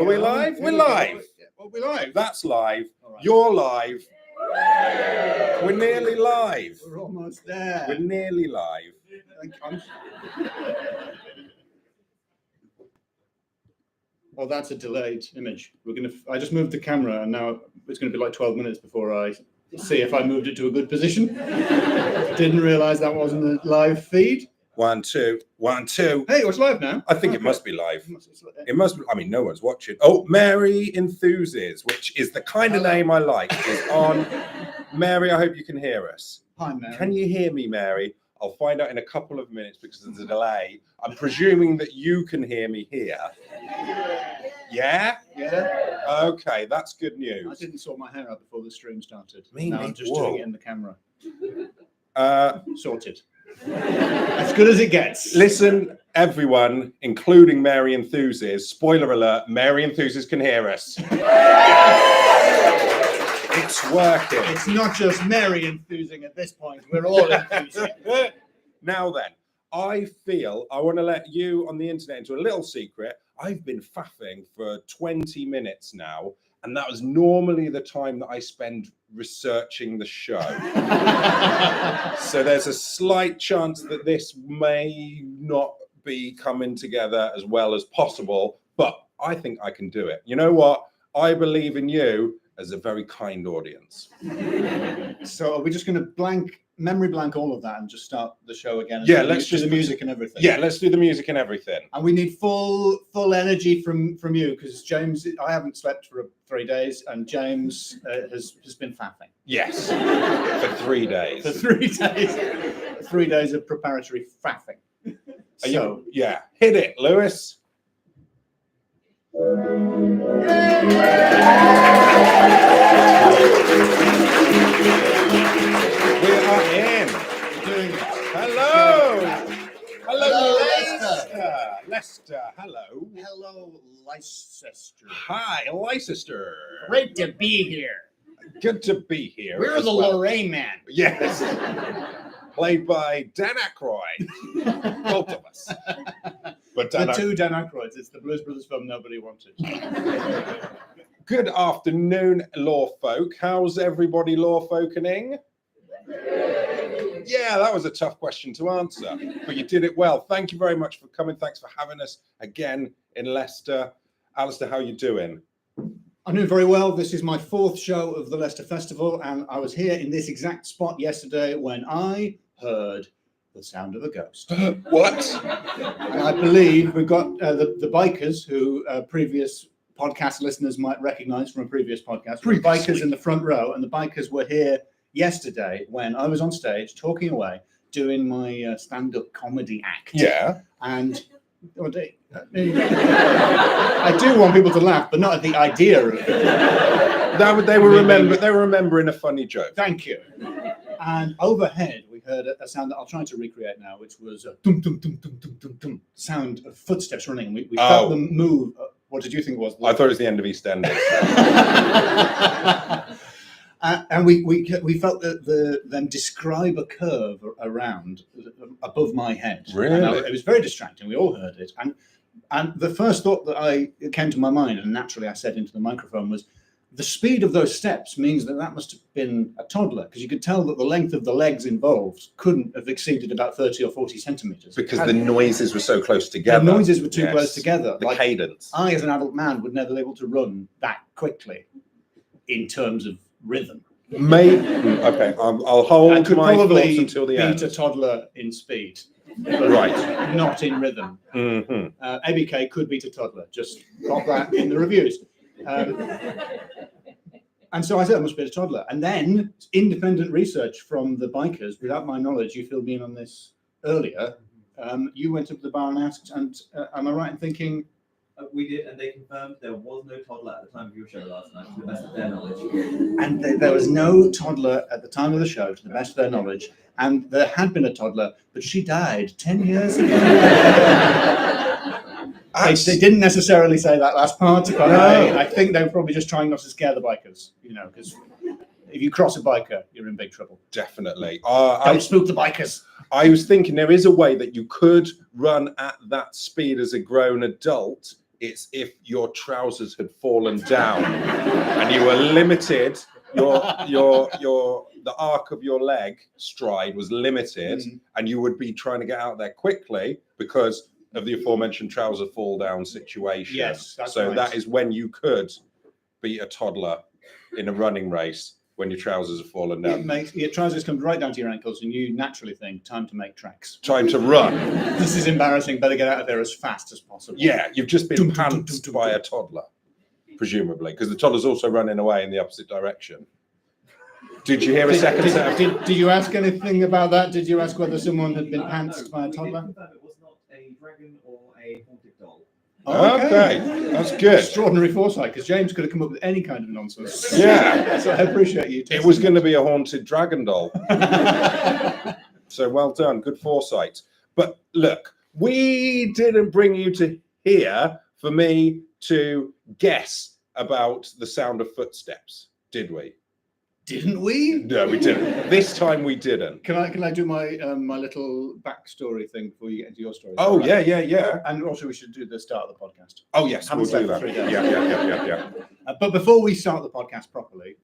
Are we live? We're live. Well, we're live. That's live. Right. You're live. We're nearly live. We're almost there. We're nearly live. Well, that's a delayed image. I just moved the camera, and now it's going to be like 12 minutes before I see if I moved it to a good position. Didn't realize that wasn't a live feed. 1, 2, 1, 2. Hey, it's live now. I think it must be live. It must be. I mean, no one's watching. Oh, Mary Enthuses, which is the kind of name I like, is on. Mary, I hope you can hear us. Hi, Mary. Can you hear me, Mary? I'll find out in a couple of minutes because there's a delay. I'm presuming that you can hear me here. Yeah? Yeah. Okay, that's good news. I didn't sort my hair out before the stream started. Me now I'm just doing it in the camera. Sorted. As good as it gets. Listen, everyone, including Mary Enthuses, spoiler alert, Mary Enthuses can hear us. It's working. It's not just Mary enthusing at this point. We're all enthusing. Now then, I feel I want to let you on the internet into a little secret. I've been faffing for 20 minutes now, and that was normally the time that I spend researching the show. So there's a slight chance that this may not be coming together as well as possible, but I think I can do it. You know what? I believe in you as a very kind audience. So are we just going to memory blank all of that and just start the show again? Yeah, let's do just the music and everything. Yeah, let's do the music and everything. And we need full energy from you, because James, I haven't slept for 3 days, and James has been faffing. Yes, for 3 days. For 3 days. 3 days of preparatory faffing. Yeah, hit it, Lewis. We are in. We're doing it. Hello, Leicester. Leicester, hello. Hello, Leicester. Hi, Leicester. Great to be here. Good to be here. We're the Loremen. Yes. Played by Dan Aykroyd. Both of us. But the two Dan Aykroyds. It's the Blues Brothers film nobody wanted. Good afternoon, law folk. How's everybody law folkening? Yeah, that was a tough question to answer, but you did it well. Thank you very much for coming. Thanks for having us again in Leicester. Alistair, how are you doing? I'm doing very well. This is my 4th show of the Leicester Festival, and I was here in this exact spot yesterday when I heard the sound of a ghost. What? And I believe we've got the bikers who previous podcast listeners might recognize from a previous podcast. Bikers in the front row, and the bikers were here yesterday when I was on stage talking away, doing my stand-up comedy act. Yeah. And I do want people to laugh, but not at the idea of it. They were remembering a funny joke. Thank you. And overhead, we heard a sound that I'll try to recreate now, which was a dum dum dum dum dum dum dum sound of footsteps running. And we felt them move. What did you think it was? I thought it was the end of EastEnders. And we felt them describe a curve around above my head. Really? It was very distracting. We all heard it. And the first thought that came to my mind, and naturally I said into the microphone, was the speed of those steps means that must have been a toddler, because you could tell that the length of the legs involved couldn't have exceeded about 30 or 40 centimeters. Because the noises were so close together. The noises were too close together. The cadence. I, as an adult man, would never be able to run that quickly in terms of rhythm. Okay, I'll hold my thoughts until the end. Beat a toddler in speed. Right. Not in rhythm. Mm-hmm. ABK could beat a toddler. Just got that in the reviews. And so I said, I must be a toddler. And then independent research from the bikers, without my knowledge, you filled me in on this earlier. You went up to the bar and asked, and am I right in thinking? We did, and they confirmed there was no toddler at the time of your show last night, to the best of their knowledge. And there was no toddler at the time of the show, to the best of their knowledge. And there had been a toddler, but she died 10 years ago. They didn't necessarily say that last part, but no. I think they were probably just trying not to scare the bikers, because if you cross a biker, you're in big trouble. Definitely. Don't spook the bikers. I was thinking there is a way that you could run at that speed as a grown adult, It's if your trousers had fallen down and you were limited, the arc of your leg stride was limited, and you would be trying to get out there quickly because of the aforementioned trouser fall down situation. Yes, that's so right. that is when you could beat a toddler in a running race when your trousers have fallen down. Your trousers come right down to your ankles, and you naturally think, time to make tracks. Time to run. This is embarrassing. Better get out of there as fast as possible. Yeah, you've just been pantsed by a toddler, presumably, because the toddler's also running away in the opposite direction. Did you hear a second set of... Did you ask anything about that? Did you ask whether someone had been pantsed by a toddler? It was not a dragon or a haunted doll. Okay, that's good. Extraordinary foresight, because James could have come up with any kind of nonsense. Yeah. So I appreciate you. It was going to be a haunted dragon doll. So well done, good foresight. But look, we didn't bring you to here for me to guess about the sound of footsteps, did we? Didn't we? No, we didn't. This time we didn't. Can I do my my little backstory thing before you get into your story? Oh, Right. yeah. And also we should do the start of the podcast. Oh, yes, Haven't we'll do slept that. for 3 days. Yeah. But before we start the podcast properly,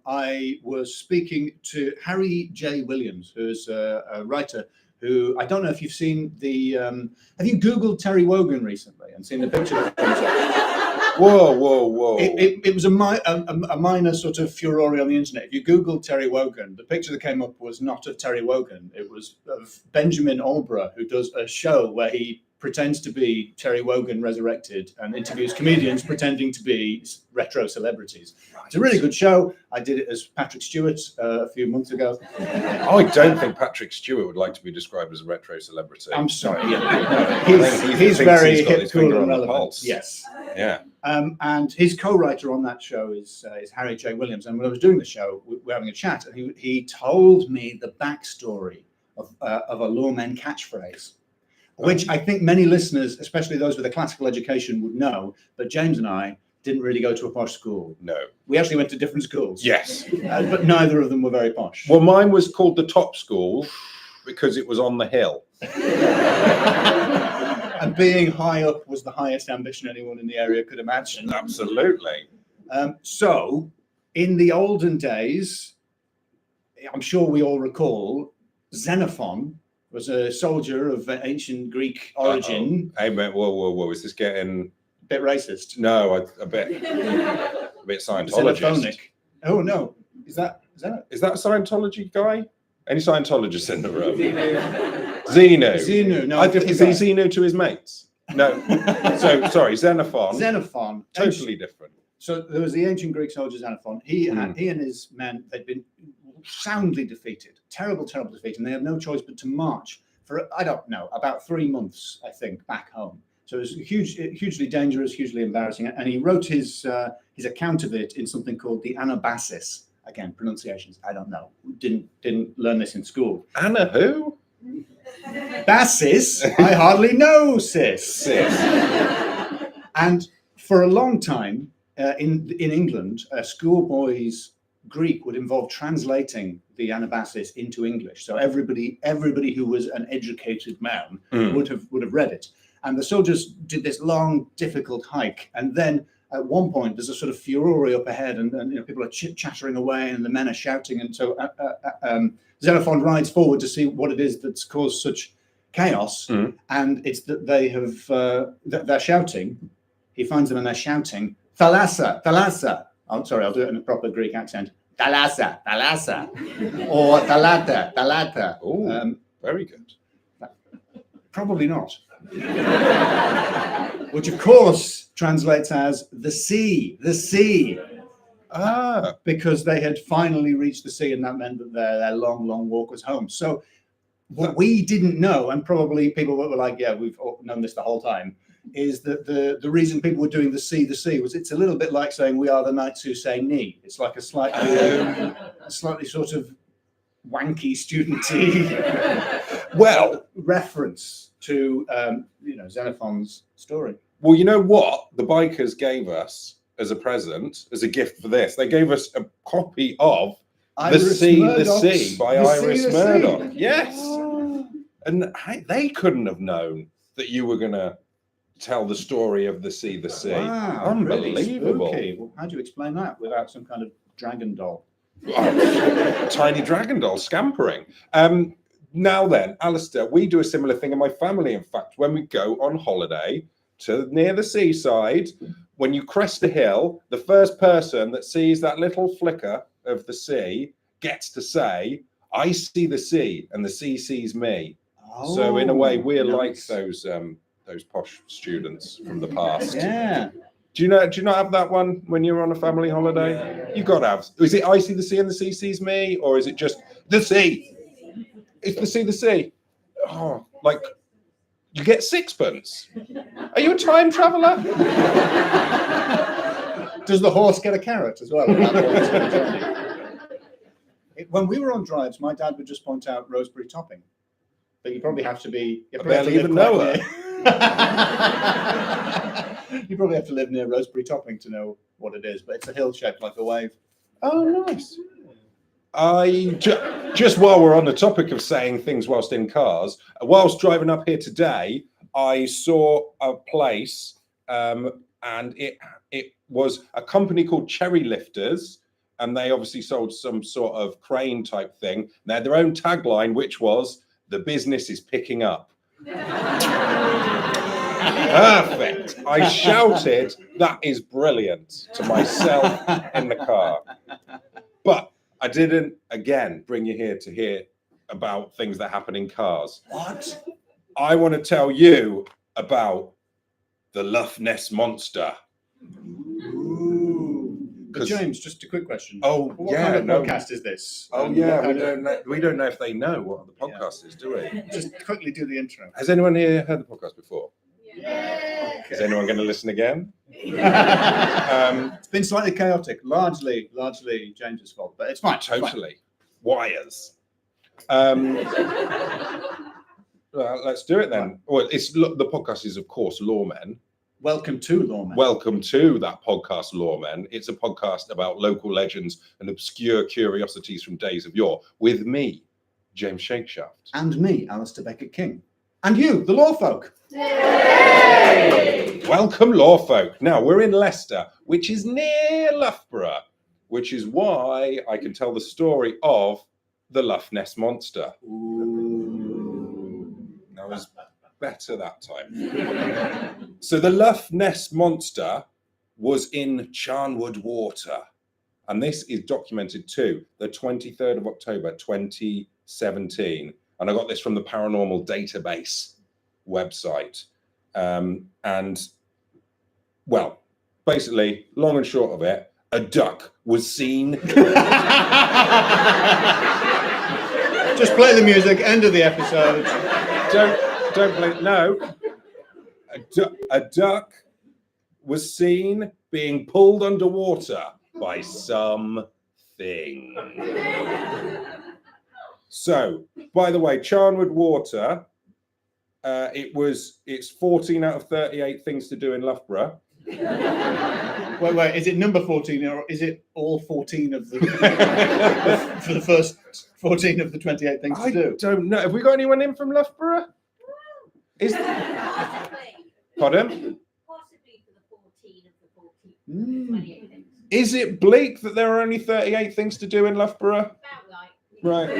I was speaking to Harry J. Williams, who's a writer who, I don't know if you've seen the, have you Googled Terry Wogan recently and seen the picture that comes up? Whoa. It was a minor sort of furore on the internet. If you Googled Terry Wogan, the picture that came up was not of Terry Wogan. It was of Benjamin Loughborough, who does a show where he pretends to be Terry Wogan resurrected and interviews comedians pretending to be retro celebrities. It's a really good show. I did it as Patrick Stewart a few months ago. I don't think Patrick Stewart would like to be described as a retro celebrity. I'm sorry. Yeah. I think He's he very thinks he's got hip, his cool, finger and on the relevant. pulse. Yes. Yeah. And his co-writer on that show is Harry J. Williams. And when I was doing the show, we were having a chat, and he told me the backstory of a Loremen catchphrase, which I think many listeners, especially those with a classical education, would know. But James and I didn't really go to a posh school. No. We actually went to different schools. Yes. But neither of them were very posh. Well, mine was called the top school because it was on the hill. And being high up was the highest ambition anyone in the area could imagine. Absolutely. So, in the olden days, I'm sure we all recall, Xenophon was a soldier of ancient Greek origin. Hey, mate, whoa. Is this getting... Bit racist. No, a bit Scientologist. Xenophonic. Oh, no. Is that Is that a Scientology guy? Any Scientologists in the room? Xenu. No, Is he Xenu to his mates? No. So, sorry, Xenophon. Xenophon. Totally different. So there was the ancient Greek soldier Xenophon. He and his men, they'd been soundly defeated, terrible defeat, and they had no choice but to march for, I don't know, about 3 months, I think, back home. So it was hugely dangerous, hugely embarrassing. And he wrote his account of it in something called the Anabasis. Again, pronunciations, I don't know. Didn't learn this in school. Anna who? Basis, I hardly know, sis. And for a long time in England, a schoolboy's Greek would involve translating the Anabasis into English. So everybody who was an educated man would have read it. And the soldiers did this long, difficult hike. And then at one point, there's a sort of furore up ahead, and people are chattering away, and the men are shouting. And so Xenophon rides forward to see what it is that's caused such chaos. And it's that they're shouting. He finds them and they're shouting, Thalassa, Thalassa. I'm sorry, I'll do it in a proper Greek accent. Thalassa, Thalassa. Or Thalata, Thalata. Oh, very good. Probably not. Which, of course, translates as the sea, the sea. Because they had finally reached the sea, and that meant that their long walk was home. So what we didn't know, and probably people were like, yeah, we've known this the whole time, is that the reason people were doing the sea was it's a little bit like saying we are the knights who say ni. It's like a slightly sort of wanky, studenty reference to Xenophon's story. Well, you know what the bikers gave us as a present, as a gift for this? They gave us a copy of The Sea by Iris Murdoch. Yes. And they couldn't have known that you were going to tell the story of the sea. Wow, really Unbelievable. spooky. Well, how do you explain that without some kind of dragon doll? Tiny dragon doll scampering. Now then, Alistair, we do a similar thing in my family. In fact, when we go on holiday to near the seaside, when you crest a hill, the first person that sees that little flicker of the sea gets to say, "I see the sea, and the sea sees me." So in a way, we're like those posh students from the past. Yeah. Do you not have that one when you're on a family holiday? Yeah. You got to have. Is it "I see the sea and the sea sees me," or is it just the sea? It's the sea. Oh, like you get sixpence. Are you a time traveller? Does the horse get a carrot as well? At that point in the journey? When we were on drives, my dad would just point out Rosebery Topping. But you probably have to be. You I probably have to barely live even quite know near- You probably have to live near Rosebery Topping to know what it is, but it's a hill shaped like a wave. Oh, nice. Just while we're on the topic of saying things whilst in cars, whilst driving up here today, I saw a place, and it was a company called Cherry Lifters, and they obviously sold some sort of crane type thing. They had their own tagline, which was "The business is picking up." Perfect. I shouted, "That is brilliant," to myself in the car. But I didn't, again, bring you here to hear about things that happen in cars. What? I want to tell you about the Lough Ness monster. But James, just a quick question. Oh, What yeah, kind of no. podcast is this? Oh, And yeah, what kind we don't know if they know what the podcast is, do we? Just quickly do the intro. Has anyone here heard the podcast before? Yeah. Is anyone going to listen again? It's been slightly chaotic, largely James's fault, but it's fine. it's fine. Totally. Wires. Well, let's do it then. Well, the podcast is, of course, Loremen. Welcome to Loremen. Welcome to that podcast, Loremen. It's a podcast about local legends and obscure curiosities from days of yore, with me, James Shakeshaft. And me, Alistair Beckett King. And you, the law folk. Welcome, law folk. Now, we're in Leicester, which is near Loughborough, which is why I can tell the story of the Lough Ness monster. That was better that time. So the Lough Ness monster was in Charnwood Water, and this is documented to the 23rd of October 2017, and I got this from the Paranormal Database website. And well, basically, long and short of it, a duck was seen. Just play the music, end of the episode. Don't play. No, a duck was seen being pulled underwater by something. So, by the way, Charnwood Water. It's 14 out of 38 things to do in Loughborough. Wait, is it number 14 or is it all 14 of the for the first 14 of the 28 things to do? I don't know. Have we got anyone in from Loughborough? Pardon? Possibly for the 14 of the 14, 28 things. Is it bleak that there are only 38 things to do in Loughborough? About like. Right.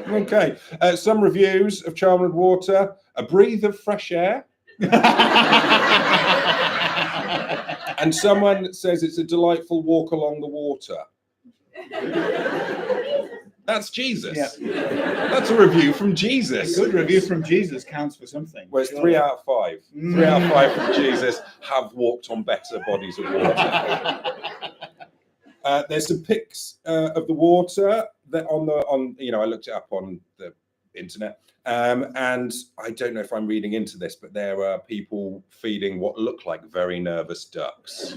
Okay. Some reviews of Charnwood Water: a breath of fresh air. And someone says it's a delightful walk along the water. That's Jesus. Yeah. That's a review from Jesus. A good review from Jesus counts for something. Well, it's 3 out of 5. 3 out of 5 from Jesus have walked on better bodies of water. There's some pics of the water that I looked it up on the internet, and I don't know if I'm reading into this, but there are people feeding what look like very nervous ducks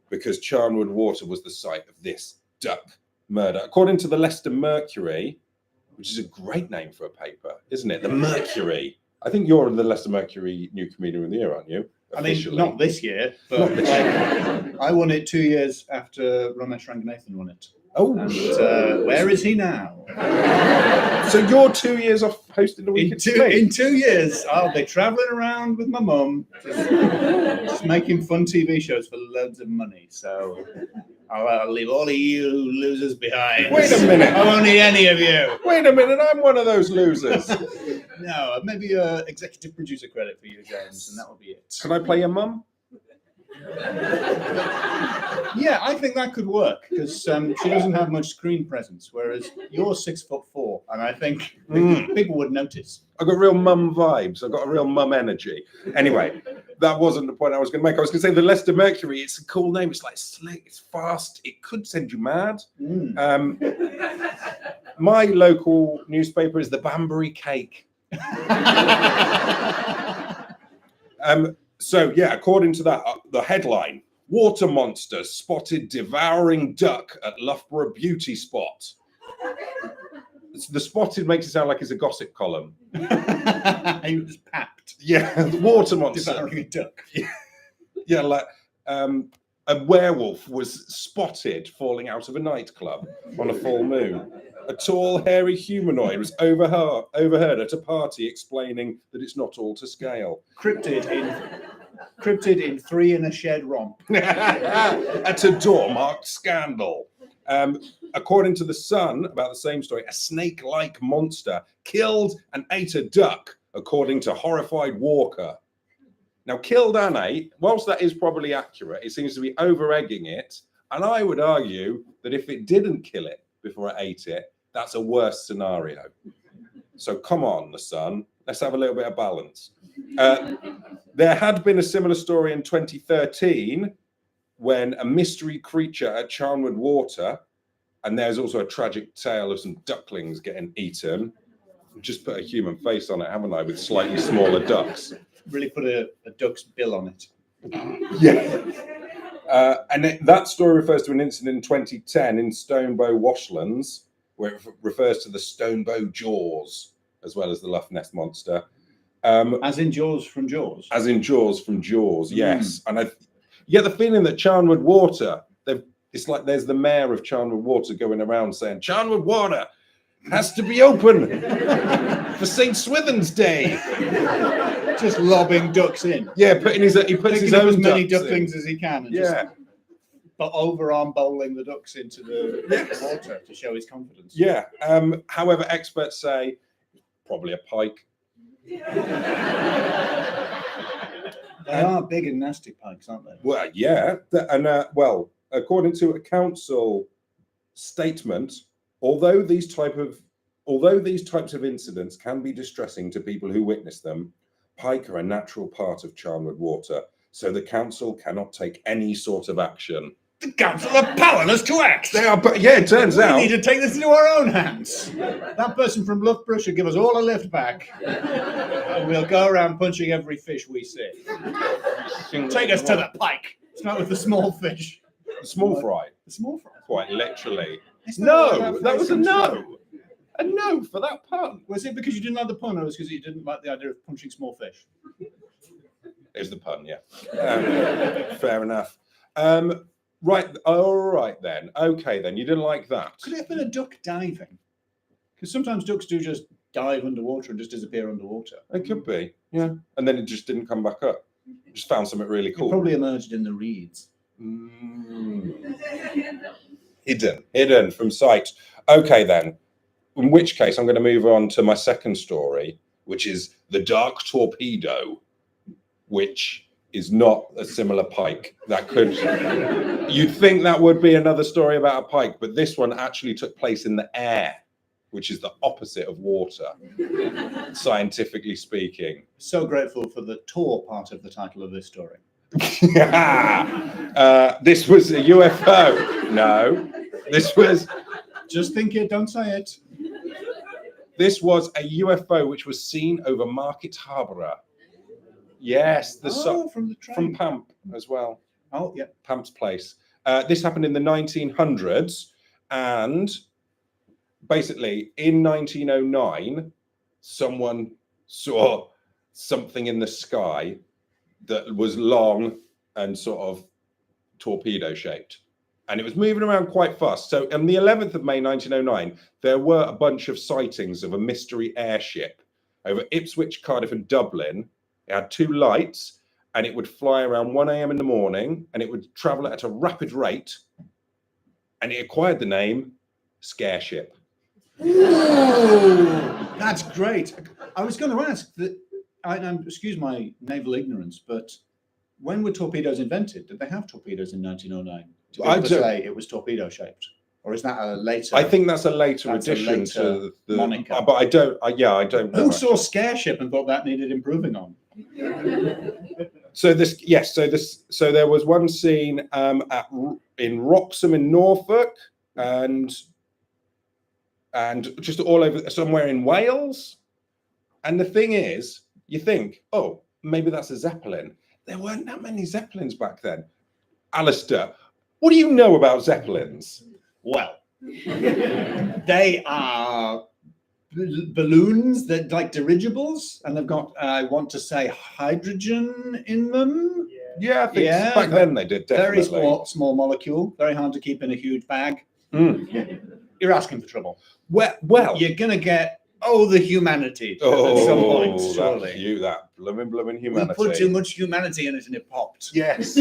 because Charnwood Water was the site of this duck murder, according to the Leicester Mercury, which is a great name for a paper, isn't it? The Mercury. I think you're the Leicester Mercury New Comedian of the Year, aren't you? Officially. I mean, not this year, but Not this year. I won it 2 years after Ramesh Ranganathan won it. Oh, And where is he now? so you're 2 years off hosting the week In at two, sea? in 2 years, I'll be travelling around with my mum, just making fun TV shows for loads of money. So I'll leave all of you losers behind. Wait a minute. I won't need any of you. Wait a minute, I'm one of those losers. No, maybe a executive producer credit for you, James, and that will be it. Can I play your mum? Yeah, I think that could work because she doesn't have much screen presence, whereas you're 6'4", and I think people would notice. I've got real mum vibes. I've got a real mum energy. Anyway, that wasn't the point I was going to make. I was going to say the Leicester Mercury. It's a cool name. It's like slick. It's fast. It could send you mad. My local newspaper is the Banbury Cake. So yeah, according to that, the headline: water monster spotted devouring duck at Loughborough beauty spot. The spotted makes it sound like it's a gossip column. He was packed. Yeah, the water monster. Devouring a duck. Yeah, like a werewolf was spotted falling out of a nightclub on a full moon. A tall, hairy humanoid was overheard at a party explaining that it's not all to scale. Cryptid in 3 in a shed romp. At a door marked scandal. According to The Sun, about the same story, a snake-like monster killed and ate a duck, according to horrified Walker. Now, killed and ate, whilst that is probably accurate, it seems to be over-egging it. And I would argue that if it didn't kill it before it ate it, that's a worse scenario. So come on, The Sun, let's have a little bit of balance. There had been a similar story in 2013 when a mystery creature at Charnwood Water, and there's also a tragic tale of some ducklings getting eaten. Just put a human face on it, haven't I, with slightly smaller ducks. Really put a duck's bill on it. Yeah. That story refers to an incident in 2010 in Stonebow Washlands, where it refers to the Stonebow Jaws, as well as the Lough Ness monster. As in Jaws from Jaws? As in Jaws from Jaws, yes. And I get the feeling that Charnwood Water, it's like there's the mayor of Charnwood Water going around saying, Charnwood Water has to be open for St. Swithin's Day. Just lobbing ducks in. Yeah, he puts his own as many ducks ducklings in. as he can. And Yeah. but overarm bowling the ducks into the water to show his confidence. Yeah. However, experts say probably a pike. They are big and nasty pikes, aren't they? Well, yeah. Well, according to a council statement, although these types of incidents can be distressing to people who witness them, pike are a natural part of Charnwood Water, so the council cannot take any sort of action. The council are powerless to act. They are, but yeah, it turns out. We need to take this into our own hands. That person from Loughborough should give us all a lift back, and we'll go around punching every fish we see. Take us to the pike. Start with the small fish. The small fry. The small fry. Quite literally. Is that what No, that that was a phrase comes no. A no for that pun. Was it because you didn't like the pun, or was it because you didn't like the idea of punching small fish? Is the pun, yeah. Fair enough. Right, all right then. Okay then, you didn't like that. Could it have been a duck diving? Because sometimes ducks do just dive underwater and just disappear underwater. It could be, yeah. And then it just didn't come back up. Just found something really It cool. probably emerged in the reeds. Hidden from sight. Okay then. In which case, I'm going to move on to my second story, which is the Dark Torpedo, which is not a similar pike. That could, you'd think that would be another story about a pike, but this one actually took place in the air, which is the opposite of water, scientifically speaking. So grateful for the tour part of the title of this story. This was a UFO. No, this was. Just think it, don't say it. This was a UFO which was seen over Market Harborough. Yes, From the train. from Pamp as well. Oh, yeah. Pamp's place. This happened in the 1900s, and basically in 1909, someone saw something in the sky that was long and sort of torpedo shaped. and it was moving around quite fast. So on the 11th of May 1909, there were a bunch of sightings of a mystery airship over Ipswich, Cardiff, and Dublin. It had 2 lights, and it would fly around 1 a.m. in the morning, and it would travel at a rapid rate, and it acquired the name Scareship. Ooh, that's great. I was going to ask that. Excuse my naval ignorance, but when were torpedoes invented? Did they have torpedoes in 1909? To be able to say it was torpedo shaped, or is that a later? I think that's a later addition to the moniker. But I don't. I don't know. Who saw Scareship and thought that needed improving on? So there was one scene in Wroxham in Norfolk, and just all over somewhere in Wales. And the thing is, you think, oh, maybe that's a Zeppelin. There weren't that many Zeppelins back then. Alistair, what do you know about Zeppelins? Well, they are balloons that like dirigibles, and they've got, I want to say, hydrogen in them. Yeah, I think back then they did, definitely. Very small molecule, very hard to keep in a huge bag. You're asking for trouble. Well, you're going to get, the humanity at some point, surely. That blooming humanity. We put too much humanity in it and it popped. Yes,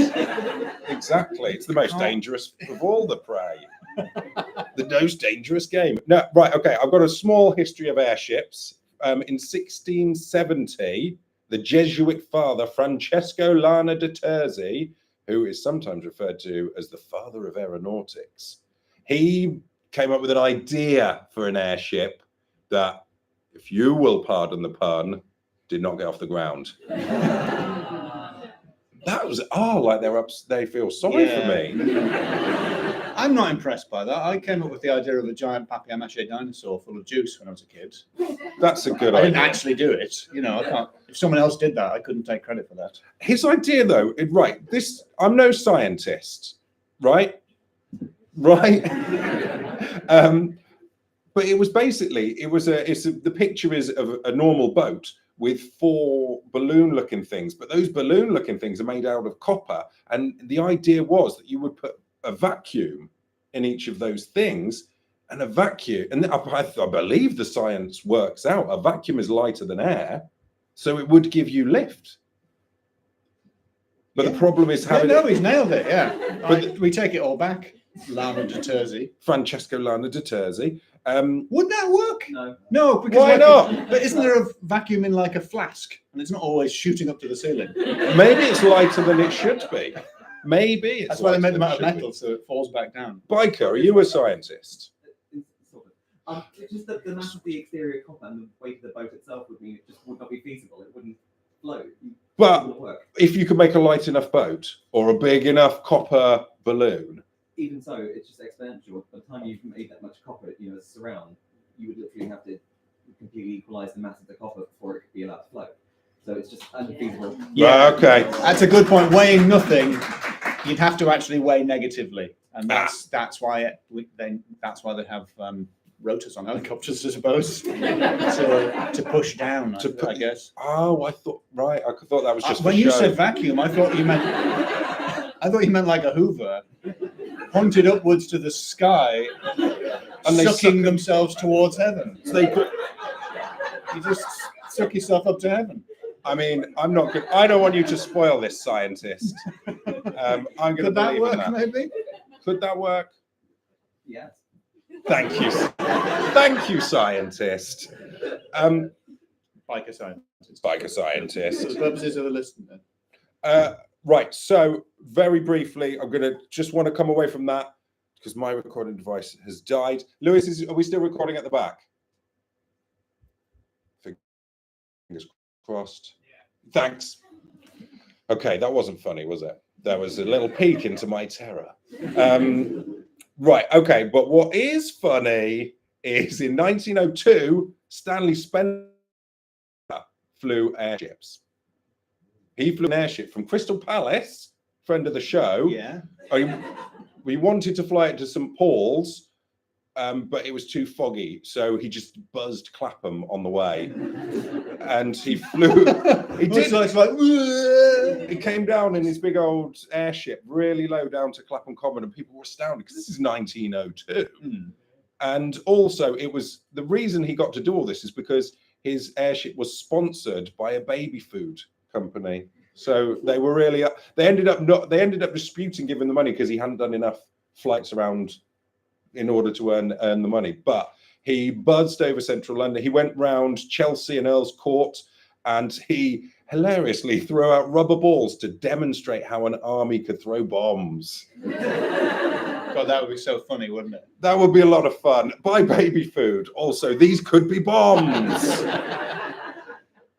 exactly. It's the most dangerous of all the prey. The most dangerous game. No, right, okay. I've got a small history of airships. In 1670, the Jesuit father Francesco Lana de Terzi, who is sometimes referred to as the father of aeronautics, he came up with an idea for an airship that, if you will pardon the pun, did not get off the ground. That was like they feel sorry for me. I'm not impressed by that. I came up with the idea of a giant papier-mâché dinosaur full of juice when I was a kid. That's a good idea. I didn't actually do it. I can't. If someone else did that, I couldn't take credit for that. His idea, though, I'm no scientist, right? But it was basically, the picture is of a normal boat with 4 balloon-looking things, but those balloon-looking things are made out of copper, and the idea was that you would put a vacuum in each of those things, and a vacuum, and I believe the science works out, a vacuum is lighter than air, so it would give you lift. But the problem is having... No, he's nailed it, But we take it all back. Lana de Terzi. Francesco Lana de Terzi. Would that work? No. Because why not? But isn't there a vacuum in like a flask, and it's not always shooting up to the ceiling? Maybe it's lighter than it should be. Maybe that's why they made them out of metal, so it falls back down. Biker, are you a scientist? Sort of. It's just that the mass of the exterior copper and the weight of the boat itself would mean it just would not be feasible. It wouldn't float. But if you could make a light enough boat or a big enough copper balloon. Even so, it's just exponential. By the time you've made that much copper, as a surround, you would literally have to completely equalize the mass of the copper before it could be allowed to float. So it's just unfeasible. Yeah, okay. That's a good point. Weighing nothing, you'd have to actually weigh negatively, and that's why they have rotors on helicopters, I suppose, to push down. I guess. Oh, I thought that was just when you said vacuum. I thought you meant like a Hoover, pointed upwards to the sky, and sucking themselves towards heaven. So you just suck yourself up to heaven. I mean, I'm not good. I don't want you to spoil this, scientist. I'm going to believe in that. Maybe? Could that work? Yes. Thank you. Thank you, scientist. Biker scientist. Biker scientist. For the purposes of the listener. Right. So very briefly, I'm going to just want to come away from that because my recording device has died. Lewis, are we still recording at the back? Fingers crossed. Yeah. Thanks. Okay, that wasn't funny, was it? That was a little peek into my terror. Right, okay, but what is funny is in 1902, Stanley Spencer flew airships. He flew an airship from Crystal Palace, friend of the show. Yeah. We wanted to fly it to St. Paul's, but it was too foggy, so he just buzzed Clapham on the way, and he flew. He did. He came down in his big old airship, really low down to Clapham Common, and people were astounded because this is 1902. And also, it was the reason he got to do all this is because his airship was sponsored by a baby food company. So they were really they ended up disputing giving the money because he hadn't done enough flights around in order to earn the money. But he buzzed over central London. He went round Chelsea and Earl's Court, and he hilariously threw out rubber balls to demonstrate how an army could throw bombs. God, that would be so funny, wouldn't it? That would be a lot of fun. Buy baby food. Also, these could be bombs.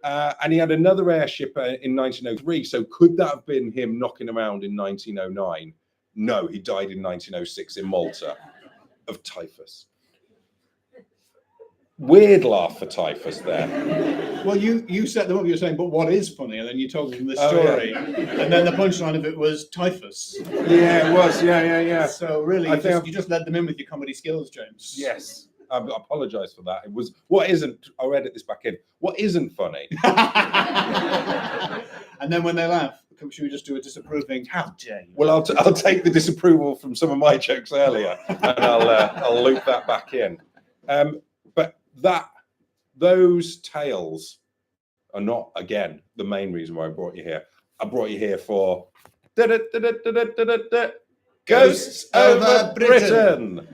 And he had another airship in 1903. So could that have been him knocking around in 1909? No, he died in 1906 in Malta of typhus. Weird laugh for typhus there. Well, you set them up. You're saying, but what is funny? And then you told them the Oh, story, yeah. and then the punchline of it was typhus. Yeah, it was. Yeah. So really, I you think just led them in with your comedy skills, James. Yes. I apologise for that. It was what isn't. I'll edit this back in. What isn't funny? And then when they laugh, should we just do a disapproving? How dare you? Well, I'll take the disapproval from some of my jokes earlier, and I'll loop that back in. But those tales are not, again, the main reason why I brought you here. I brought you here for Ghosts over Britain.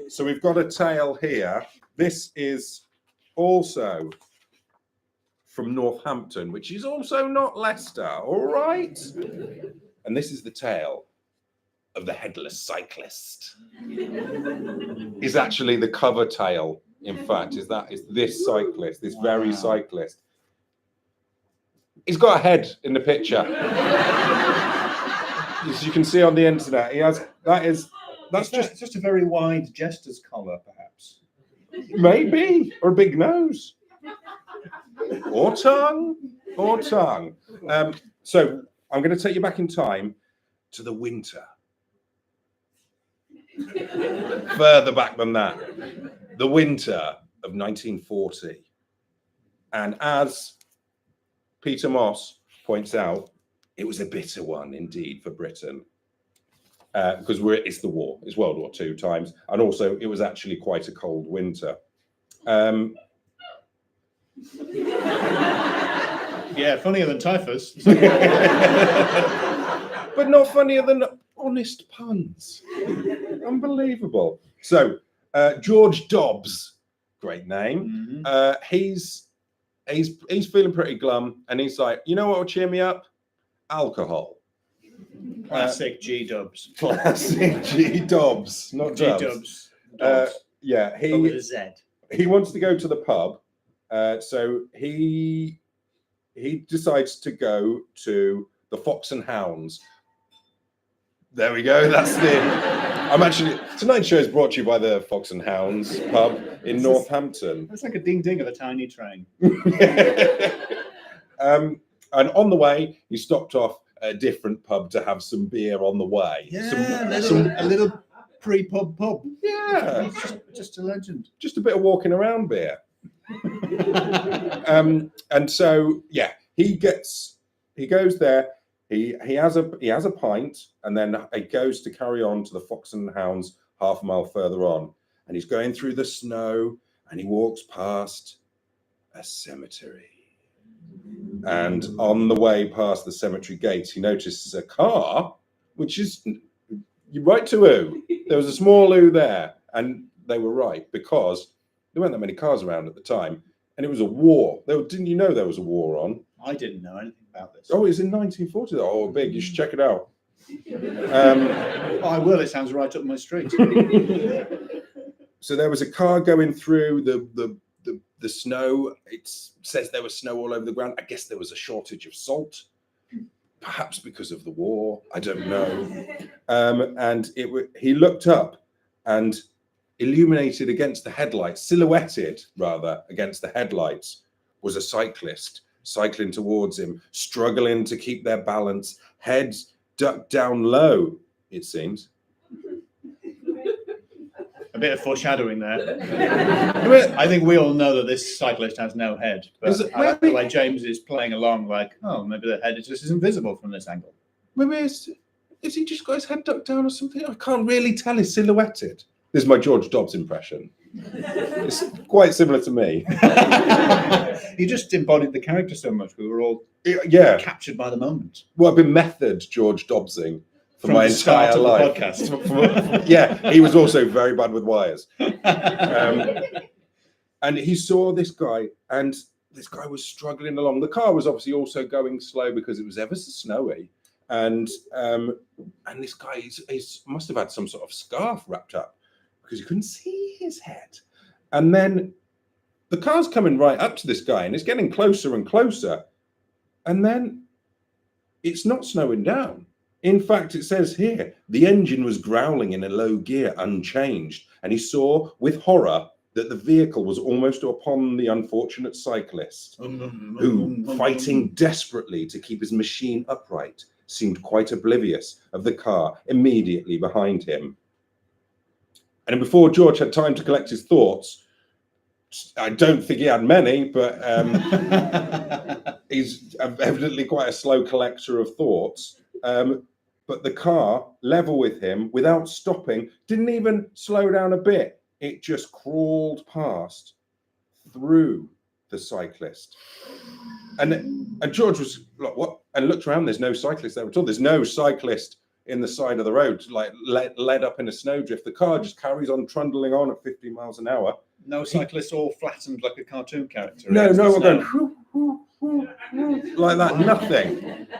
So we've got a tale here. This is also from Northampton, which is also not Leicester, all right? And this is the tale of the Headless Cyclist. Is actually the cover tale, in fact, is this cyclist, this very cyclist. He's got a head in the picture. As you can see on the internet, that's just a very wide jester's collar, perhaps. maybe, or a big nose. Or tongue. So I'm going to take you back in time to the winter. Further back than that. The winter of 1940. And as Peter Moss points out, it was a bitter one indeed for Britain. Because it's the war, it's World War II times. And also it was actually quite a cold winter. Yeah, funnier than typhus. But not funnier than honest puns. Unbelievable. So George Dobbs, great name. He's feeling pretty glum, and he's like, you know what will cheer me up? Alcohol. Classic G Dubs. Classic G Dobbs, not G Dubs. Dubs. Yeah, But with a Z. he wants to go to the pub, so he decides to go to the Fox and Hounds. There we go. That's tonight's show is brought to you by the Fox and Hounds pub in Northampton. That's like a ding ding of a tiny train. And on the way, he stopped off at a different pub to have some beer on the way. Yeah, a little pre-pub pub. Yeah, It's just a legend. just a bit of walking around beer. And so yeah, he goes there. He has a pint, and then he goes to carry on to the Fox and Hounds half a mile further on, and he's going through the snow, and he walks past a cemetery. And on the way past the cemetery gates, he notices a car, which is right to who. There was a small loo there, and they were right because there weren't that many cars around at the time, and it was a war. Didn't you know there was a war on? I didn't know anything about this. Oh, it's in 1940. Oh, big! You should check it out. I will. It sounds right up my street. So there was a car going through the snow. It says there was snow all over the ground. I guess there was a shortage of salt, perhaps because of the war. I don't know. And he looked up, and illuminated against the headlights, silhouetted rather against the headlights, was a cyclist cycling towards him, struggling to keep their balance, heads ducked down low, it seems. bit of foreshadowing there. I think we all know that this cyclist has no head. But Is it- I like the way James is playing along like, oh, maybe the head is just invisible from this angle. Maybe is he just got his head ducked down or something? I can't really tell. He's silhouetted. This is my George Dobbs impression. It's quite similar to me. He just embodied the character so much. We were all Yeah. captured by the moment. Well, I've been method George Dobbsing for From my the start entire of the life. podcast. Yeah, he was also very bad with wires. And he saw this guy, and this guy was struggling along. The car was obviously also going slow because it was ever so snowy. And this guy must have had some sort of scarf wrapped up because you couldn't see his head. And then the car's coming right up to this guy, and it's getting closer and closer. And then it's not slowing down. In fact, it says here, the engine was growling in a low gear, unchanged. And he saw with horror that the vehicle was almost upon the unfortunate cyclist, who, fighting desperately to keep his machine upright, seemed quite oblivious of the car immediately behind him. And before George had time to collect his thoughts, I don't think he had many, but he's evidently quite a slow collector of thoughts. But the car, level with him, without stopping, didn't even slow down a bit. It just crawled past through the cyclist. And George was like, what? And looked around, there's no cyclist there at all. There's no cyclist in the side of the road, like led up in a snowdrift. The car just carries on trundling on at 50 miles an hour. No cyclist all flattened like a cartoon character. No, against no the one going, snow. whoo, whoo, whoo, whoo, like that.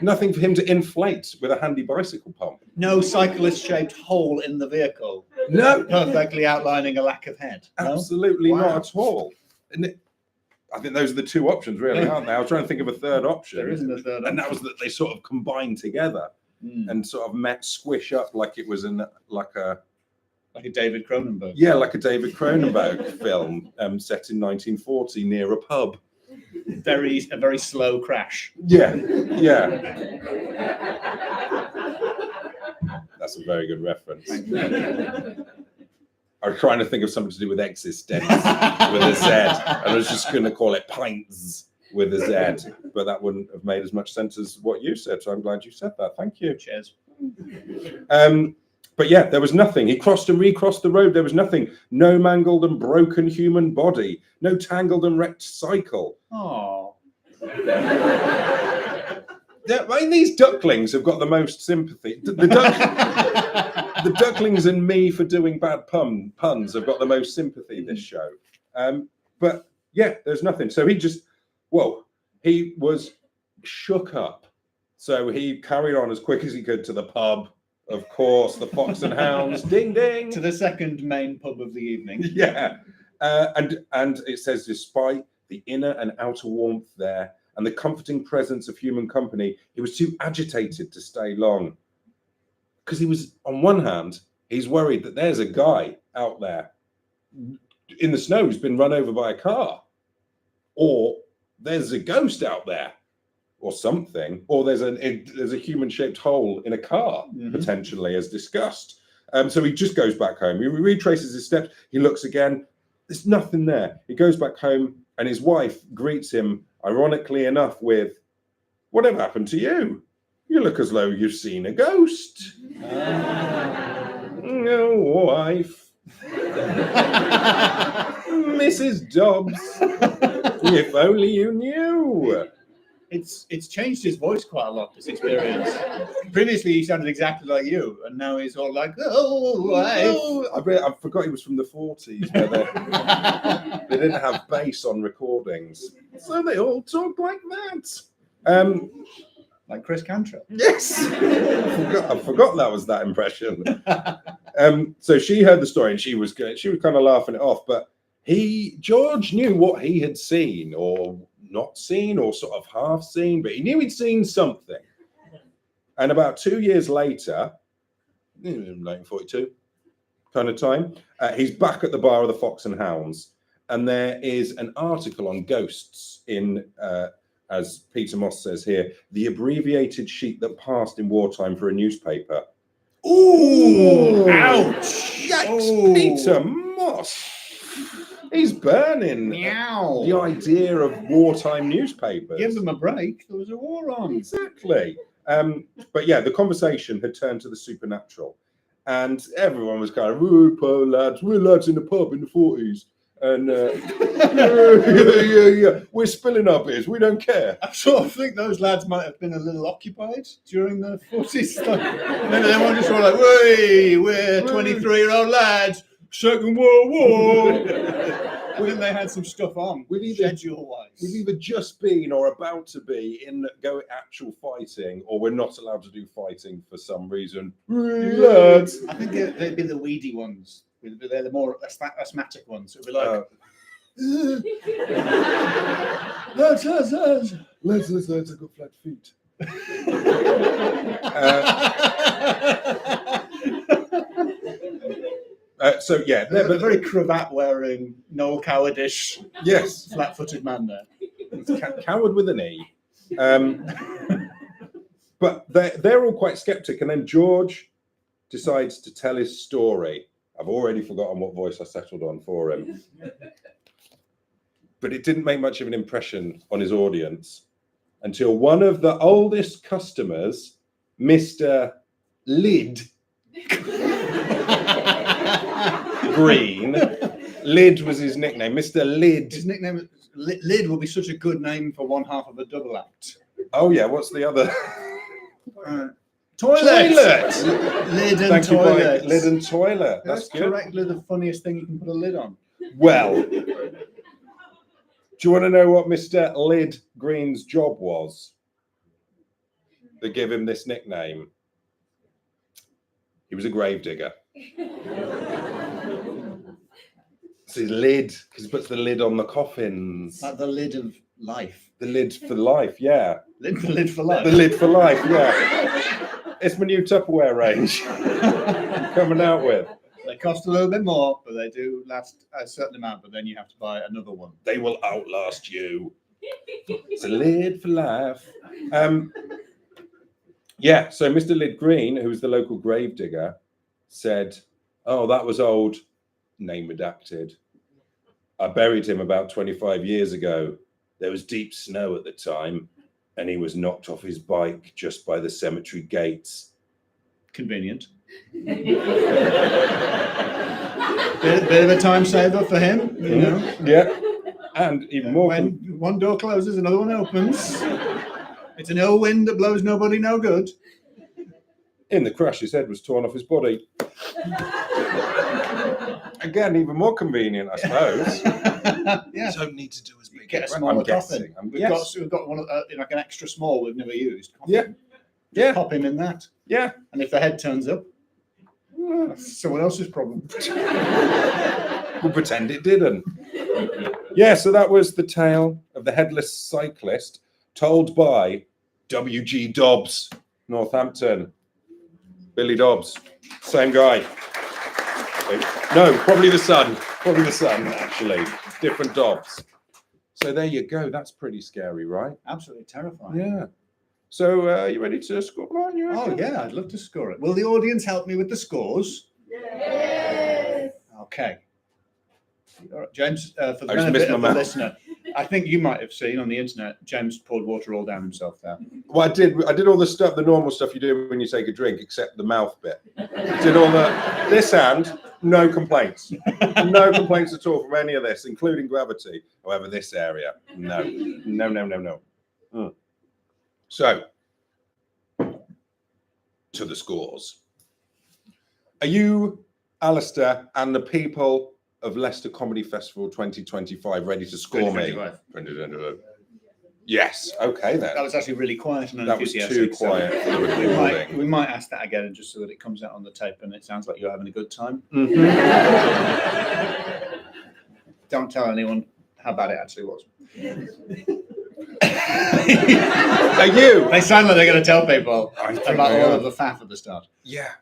Nothing for him to inflate with a handy bicycle pump. No cyclist-shaped hole in the vehicle. No, Perfectly outlining a lack of head. No? absolutely Wow. not at all. And I think those are the two options, really, aren't they? I was trying to think of a third option. There isn't a third And that was that they sort of combined together and sort of squish up like it was like a David Cronenberg. Yeah, like a David Cronenberg film set in 1940 near a pub. A very slow crash. Yeah. That's a very good reference. I was trying to think of something to do with existence with a Z, and I was just going to call it pints with a Z, but that wouldn't have made as much sense as what you said. So I'm glad you said that. Thank you. Cheers. But yeah, there was nothing. He crossed and recrossed the road. There was nothing. No mangled and broken human body. No tangled and wrecked cycle. Oh. I mean, these ducklings have got the most sympathy. The ducklings and me for doing bad puns have got the most sympathy this show. But yeah, there's nothing. So he was shook up. So he carried on as quick as he could to the pub. Of course, the Fox and Hounds, ding ding. To the second main pub of the evening. Yeah, and it says, despite the inner and outer warmth there and the comforting presence of human company, he was too agitated to stay long. Because he was, on one hand, he's worried that there's a guy out there in the snow who's been run over by a car, or there's a ghost out there, or something, or there's a human-shaped hole in a car, potentially, as discussed. So he just goes back home. He retraces his steps. He looks again. There's nothing there. He goes back home, and his wife greets him, ironically enough, with, "Whatever happened to you? You look as though you've seen a ghost." No, wife. Mrs. Dobbs, if only you knew. It's changed his voice quite a lot, this experience. Previously, he sounded exactly like you, and now he's all like, "Oh, wife." I forgot he was from the 40s, where they didn't have bass on recordings, so they all talk like that. Like Chris Cantrip. Yes, I forgot that was that impression. So she heard the story, and she was kind of laughing it off, but George knew what he had seen, or not seen, or sort of half seen, but he knew he'd seen something. And about 2 years later, 1942 kind of time, he's back at the bar of the Fox and Hounds, and there is an article on ghosts in, as Peter Moss says here, the abbreviated sheet that passed in wartime for a newspaper. Ooh! Ouch! Yikes, Ooh. Peter Moss! what? He's burning Meow. the idea of wartime newspapers. Give them a break. There was a war on. Exactly. But yeah, the conversation had turned to the supernatural, and everyone was kind of, "Ooh, poor lads, we're lads in the pub in the 40s, and yeah, we're spilling our beers, we don't care." I sort of think those lads might have been a little occupied during the 40s. Maybe they were just all like, "Hey, we're 23-year-old lads, Second World War." I think they had some stuff on, schedule-wise. We've either just been or about to be in actual fighting, or we're not allowed to do fighting for some reason. Lads. I think they'd be the weedy ones. They're the more asthmatic ones. It'd be like, lads, I've got flat feet. So yeah, they're a very cravat-wearing, Noel Cowardish, yes, flat-footed man there. It's coward with an E. But they're all quite skeptic, and then George decides to tell his story. I've already forgotten what voice I settled on for him, but it didn't make much of an impression on his audience until one of the oldest customers, Mr. Lid Green. Lid was his nickname. Mr. Lid. His nickname Lid will be such a good name for one half of a double act. Oh yeah, what's the other? Toilet. Lid and Thank toilet. you, Mike. Lid and toilet. That's good. Correctly the funniest thing you can put a lid on. Well, do you want to know what Mr. Lid Green's job was? They give him this nickname. He was a gravedigger. It's his lid, because he puts the lid on the coffins. Like the lid of life. The lid for life, yeah. The lid for life. The lid for life, yeah. It's my new Tupperware range coming out with. They cost a little bit more, but they do last a certain amount, but then you have to buy another one. They will outlast you. It's a lid for life. Yeah, so Mr. Lid Green, who was the local gravedigger, said, "Oh, that was old, name redacted. I buried him about 25 years ago. There was deep snow at the time, and he was knocked off his bike just by the cemetery gates." Convenient. bit of a time saver for him, you know. Yeah, and even more. When one door closes, another one opens. It's an ill wind that blows nobody no good. In the crash, his head was torn off his body. Again, even more convenient, I suppose. Yeah. You don't need to do as big. Get a I'm smaller guessing. coffin. We've got one like an extra small we've never used. Yeah. Just Yeah. pop him in that. Yeah. And if the head turns up, that's someone else's problem. We'll pretend it didn't. Yeah, so that was the tale of the Headless Cyclist, told by W.G. Dobbs, Northampton. Billy Dobbs, same guy. No, probably the son. Probably the son, actually. Different Dobbs. So there you go. That's pretty scary, right? Absolutely terrifying. Yeah. So are you ready to score line? Oh, yeah, I'd love to score it. Will the audience help me with the scores? Yes. Okay. All right, James, for the I just benefit missed my of the mouth. listener, I think you might have seen on the internet, James poured water all down himself there. Well, I did all the stuff, the normal stuff you do when you take a drink, except the mouth bit. Did all this hand, no complaints. No complaints at all from any of this, including gravity. However, this area, no. So, to the scores. Are you, Alistair, and the people of Leicester Comedy Festival 2025 ready to score me? 2025. Yes. Okay then. That was actually really quiet and That was unenthusiastic. too quiet for the We recording. might ask that again, just so that it comes out on the tape and it sounds like you're having a good time. Mhm. Don't tell anyone how bad it actually was. Are you? They sound like they're going to tell people I think about they all are. of the faff at the start. Yeah.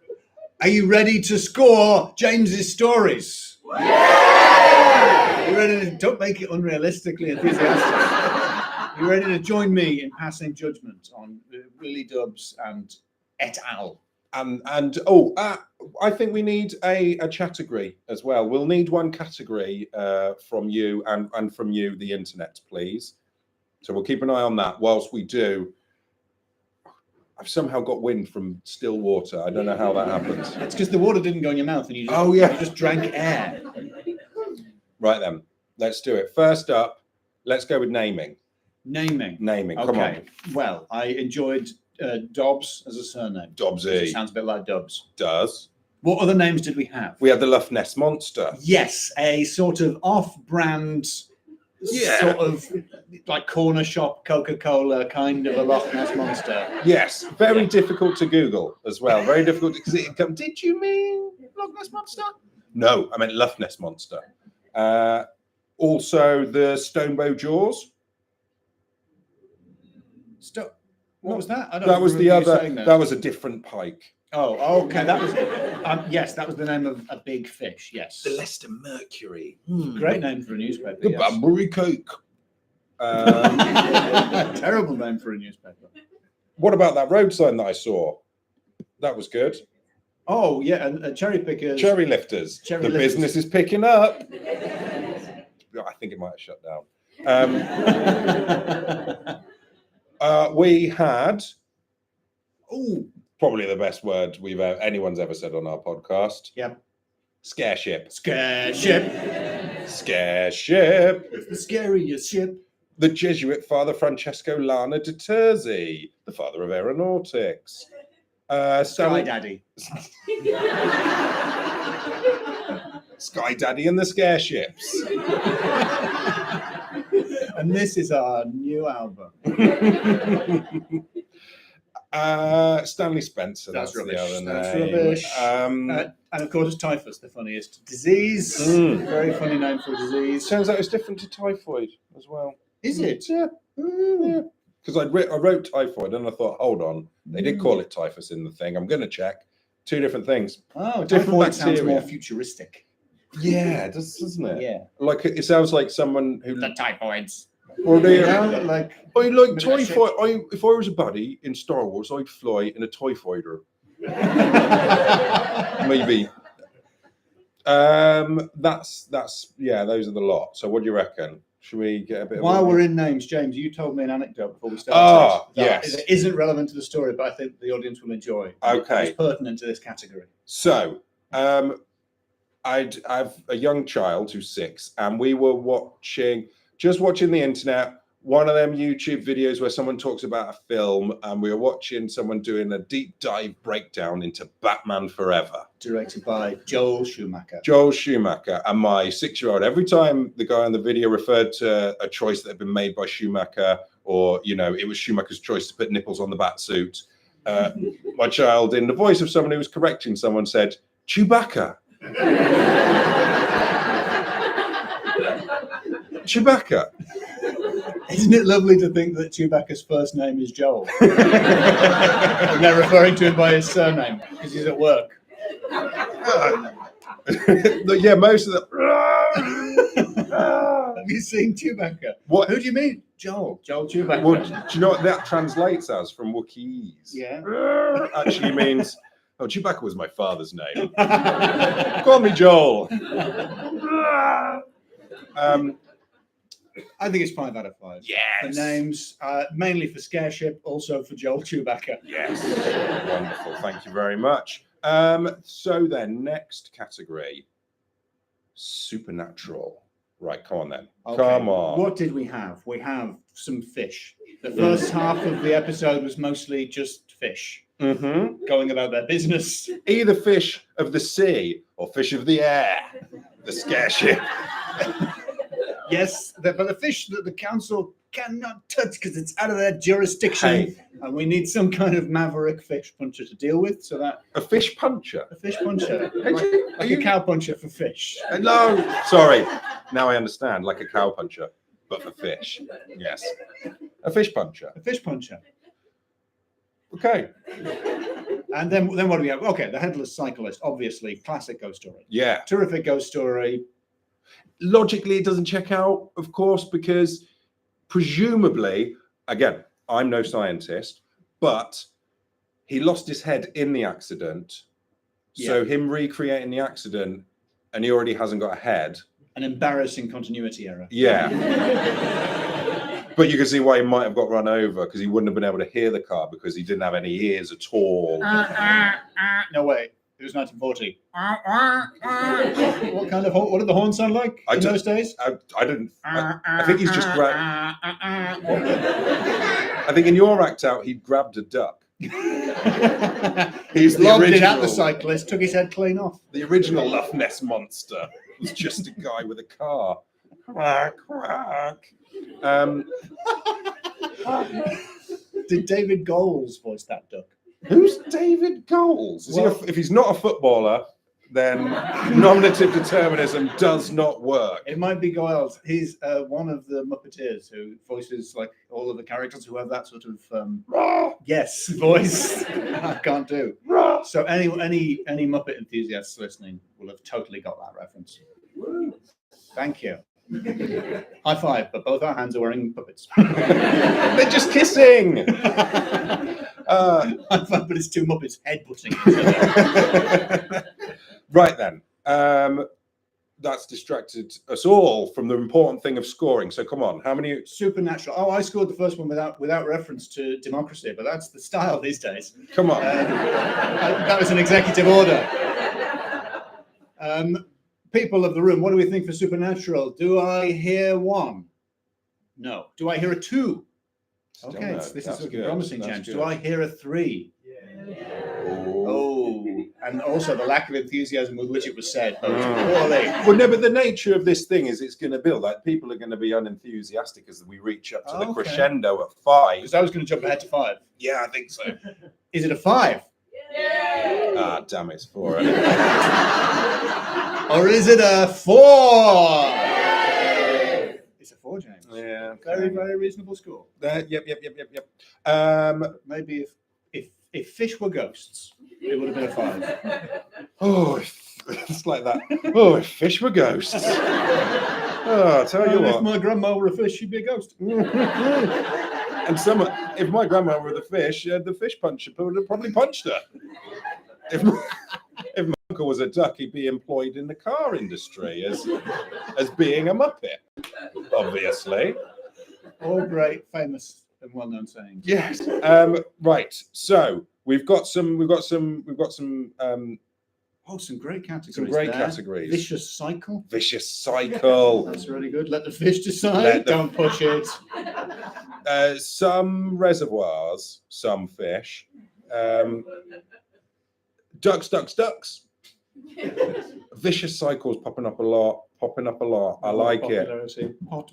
Are you ready to score James's stories? You ready to, don't make it unrealistically enthusiastic. You ready to join me in passing judgment on Willie Dubs and et al? I think we need a category as well. We'll need one category from you and from you, the internet, please. So we'll keep an eye on that. Whilst we do, I've somehow got wind from still water. I don't know how that happens. It's because the water didn't go in your mouth and you just, Oh, yeah. you just drank air. Right then, let's do it. First up, let's go with naming. Naming. Naming, come on. Well, I enjoyed Dobbs as a surname. Dobbsy. It sounds a bit like Dubs. Does. What other names did we have? We had the Lough Ness Monster. Yes, a sort of off-brand, Yeah. sort of like corner shop Coca-Cola kind of a Loch Ness Monster. Yes, very difficult to Google as well. Very difficult because it come. Did you mean Loch Ness Monster? No, I meant Lough Ness Monster. Also, the Stonebow Jaws. What was that? I don't That was the remember you other. saying That was a different pike. Oh, okay. That was yes. That was the name of a big fish. Yes. The Leicester Mercury. Great name for a newspaper. The yes. Banbury Cake. Terrible name for a newspaper. What about that road sign that I saw? That was good. Oh yeah, and cherry pickers. Cherry lifters. Cherry The lifters. business is picking up. I think it might have shut down. We had probably the best word anyone's ever said on our podcast. Yep. Scare ship. Scare ship. Scare ship. It's the scariest ship. The Jesuit Father Francesco Lana de Terzi, the father of aeronautics. Sky Daddy. Sky Daddy and the Scare Ships. And this is our new album. Stanley Spencer. That's The rubbish. other That's name. rubbish. Um, And of course, typhus, the funniest disease. Very funny name for a disease. Turns out it's different to typhoid as well. Is it? Yeah. Because I wrote typhoid and I thought, hold on, they did call it typhus in the thing. I'm going to check. Two different things. Oh, Different typhoid sounds bacteria. more futuristic. Yeah, it does, doesn't it? Yeah. Like it sounds like someone who. The typhoids. Or they, Yeah, like I like Bit of that typhoid. If I was a baddie in Star Wars, I'd fly in a typhoider. Maybe. That's yeah. Those are the lot. So what do you reckon? Should we get a bit? while of we're in names, James, you told me an anecdote before we started. Ah, that yes. It isn't relevant to the story, but I think the audience will enjoy. Okay. It's pertinent to this category. So, I have a young child who's 6, and we were watching the internet. One of them YouTube videos where someone talks about a film, and we were watching someone doing a deep dive breakdown into Batman Forever. Directed by Joel Schumacher. Joel Schumacher. And my 6-year-old, every time the guy on the video referred to a choice that had been made by Schumacher, or, it was Schumacher's choice to put nipples on the bat suit, my child, in the voice of someone who was correcting someone, said, Chewbacca. Chewbacca. Isn't it lovely to think that Chewbacca's first name is Joel? And they're referring to him by his surname because he's at work. Yeah, most of the. Have you seen Chewbacca? What? Who do you mean? Joel Chewbacca. Well, do you know what that translates as from Wookiees? Yeah. Actually means, Chewbacca was my father's name. Call me Joel. I think it's 5 out of 5. Yes. The names, mainly for Scare Ship, also for Joel Chewbacca. Yes. Wonderful. Thank you very much. So then, next category, supernatural. Right, come on then. Okay. Come on. What did we have? We have some fish. The first half of the episode was mostly just fish Mm-hmm. going about their business. Either fish of the sea or fish of the air. The Scare Ship. Yes, but the fish that the council cannot touch because it's out of their jurisdiction. Hey. And we need some kind of maverick fish puncher to deal with. So that A fish puncher. a fish puncher, Are like, you- like a cow puncher for fish. No, sorry. Now I understand. Like a cow puncher, but for fish. Yes. A fish puncher. A fish puncher. Okay. And then what do we have? Okay, the Headless Cyclist, obviously, classic ghost story. Yeah. Terrific ghost story. Logically, it doesn't check out, of course, because presumably, again, I'm no scientist, but he lost his head in the accident So him recreating the accident, and he already hasn't got a head. An embarrassing continuity error. Yeah. But you can see why he might have got run over, because he wouldn't have been able to hear the car because he didn't have any ears at all. No way. It was 1940. What did the horn sound like in those days? I think he's just grabbed. I think in your act out, he grabbed a duck. He's the Lobbed it original. at the cyclist, took his head clean off. The original Lough Ness monster was just a guy with a car. Quack, quack. Did David Goals voice that duck? Who's David Goals? If he's not a footballer, then nominative determinism does not work. It might be Goals. He's one of the Muppeteers who voices like all of the characters who have that sort of voice. I can't do. So any Muppet enthusiasts listening will have totally got that reference. Thank you. High five, but both our hands are wearing puppets. They're just kissing. High five, but it's two Muppets headbutting each other. Right then. That's distracted us all from the important thing of scoring. So come on, how many? Supernatural. Oh, I scored the first one without reference to democracy, but that's the style these days. Come on. That was an executive order. People of the room, what do we think for Supernatural? Do I hear one? No. Do I hear a two? Still Okay, no. this That's is a good. promising That's change. good. Do I hear a three? Oh. Oh, and also the lack of enthusiasm with which it was said. Poorly. Well, no, but the nature of this thing is it's going to build. Like people are going to be unenthusiastic as we reach up to the crescendo at 5. Because I was going to jump ahead to 5. Yeah, I think so. Is it a 5? Ah, damn, it's 4. Or is it a 4? It's a 4, James. Yeah. Very, very reasonable score. Yep. Maybe if fish were ghosts, it would have been a 5. Oh, it's like that. Oh, if fish were ghosts. Oh, I'll tell you If what. my grandma were a fish, she'd be a ghost. And if my grandma were the fish puncher would have probably punched her. If my uncle was a duck, he'd be employed in the car industry as being a Muppet, obviously. All great, famous, and well-known sayings. Yes. Right. So we've got some. Some great categories. Some great there. categories. Vicious cycle. Vicious cycle. That's really good. Let the fish decide. Don't push it. Some reservoirs, some fish. Ducks. Vicious cycles popping up a lot. I like it.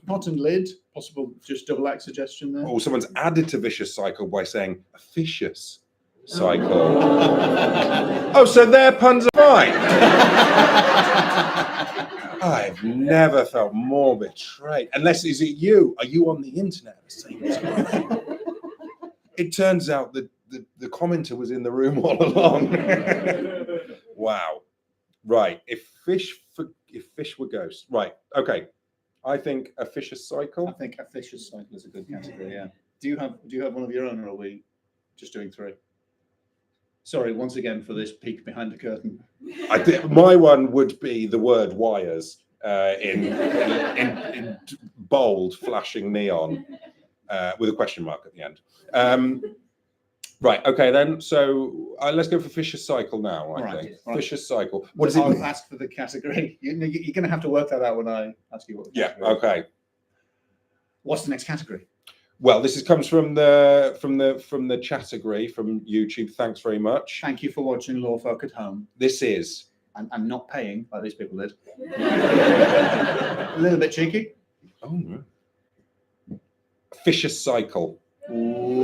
Pot and lid. Possible just double act suggestion there. Oh, someone's added to vicious cycle by saying a vicious cycle. Oh, so their puns are fine. I've never felt more betrayed. Unless, is it you? Are you on the internet at the same time? It turns out that the commenter was in the room all along. Wow. Right. If fish were ghosts. Right. Okay. I think a vicious cycle. I think a vicious cycle is a good category. Yeah. Do you have one of your own, or are we just doing 3? Sorry, once again for this peek behind the curtain. I think my one would be the word wires in bold flashing neon with a question mark at the end. Right. Okay. Then. So let's go for vicious cycle now. I think vicious cycle. What is it? I'll ask for the category. You're going to have to work that out when I ask you what. Yeah. Okay. What's the next category? Well, this comes from the category from YouTube. Thanks very much. Thank you for watching Law Folk at Home. This is and not paying like these people did. A little bit cheeky. Oh no. Vicious cycle. Ooh.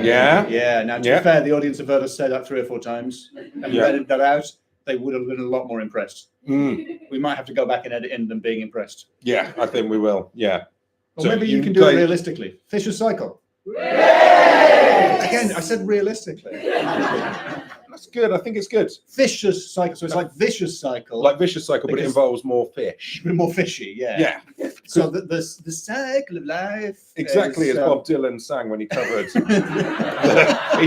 Yeah. Yeah. Now, to be fair, the audience have heard us say that 3 or 4 times and edited that out. They would have been a lot more impressed. We might have to go back and edit in them being impressed. Yeah, I think we will. Yeah. Or maybe you can do it realistically. Vicious cycle. Again, I said realistically. That's good. I think it's good. Vicious cycle. So it's like vicious cycle. Like vicious cycle, but it involves more fish. More fishy, yeah. Yeah. So the cycle of life. Exactly as Bob Dylan sang when he covered. He